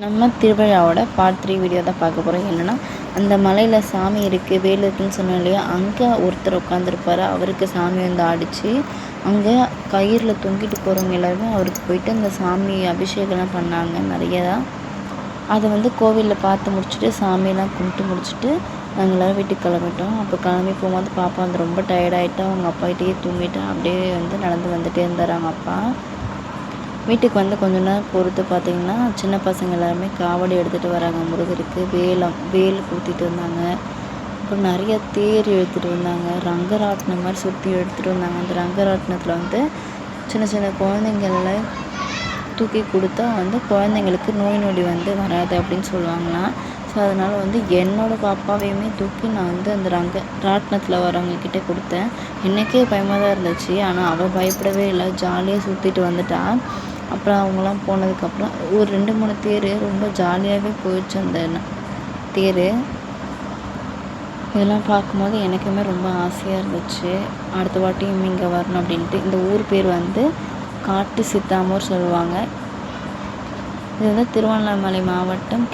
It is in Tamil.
நம்ம திருவிழாவோட பார்ட் 3 வீடியோ தான் பார்க்க போகிறோம். என்னென்னா, அந்த மலையில் சாமி இருக்குது, வேல் இருக்குதுன்னு சொன்னோம் இல்லையா, அங்கே ஒருத்தர் உட்காந்துருப்பாரு. அவருக்கு சாமி வந்து ஆடிச்சு. அங்கே கயிறில் தொங்கிட்டு போகிறவங்க எல்லாருமே அவருக்கு போயிட்டு அந்த சாமி அபிஷேகம்லாம் பண்ணாங்க நிறையா. அதை வந்து கோவிலில் பார்த்து முடிச்சுட்டு சாமியெல்லாம் கும்பிட்டு முடிச்சுட்டு நாங்கள் எல்லோரும் வீட்டுக்கு கிளம்பிட்டோம். அப்போ கிளம்பி போகும்போது பாப்பா வந்து ரொம்ப டயர்டாயிட்டா, அவங்க அப்பாகிட்டே தூங்கிட்டு அப்படியே வந்து நடந்து வந்துகிட்டே இருந்தார் அவங்க அப்பா. வீட்டுக்கு வந்து கொஞ்ச நேரம் பொறுத்து பார்த்திங்கன்னா, சின்ன பசங்க எல்லாருமே காவடி எடுத்துகிட்டு வராங்க. முருகருக்கு வேல் ஊற்றிட்டு இருந்தாங்க. அப்புறம் நிறைய தேர் எடுத்துகிட்டு வந்தாங்க. ரங்கராட்டினம் மாதிரி சுற்றி எடுத்துகிட்டு வந்தாங்க. அந்த ரங்கராட்டினத்தில் வந்து சின்ன சின்ன குழந்தைங்கள தூக்கி கொடுத்தா வந்து குழந்தைங்களுக்கு நோய் நொடி வந்து வராது அப்படின்னு சொல்லுவாங்களாம். ஸோ அதனால் வந்து என்னோடய பாப்பாவையுமே தூக்கி நான் வந்து அந்த ராட்டினத்தில் வரவங்கக்கிட்ட கொடுத்தேன். எனக்கே பயமாக தான் இருந்துச்சு. ஆனால் அவள் பயப்படவே இல்லை, ஜாலியாக சுற்றிட்டு வந்துட்டா. அப்புறம் அவங்களாம் போனதுக்கப்புறம் ஒரு 2-3 தேர் ரொம்ப ஜாலியாகவே போயிடுச்சு அந்த தேர். இதெல்லாம் பார்க்கும்போது எனக்குமே ரொம்ப ஆசையாக இருந்துச்சு. அடுத்த வாட்டியும் இங்கே வரணும் அப்படின்ட்டு. இந்த ஊர் பேர் வந்து காட்டு சித்தாமூர் சொல்லுவாங்க. இது வந்து திருவண்ணாமலை மாவட்டம்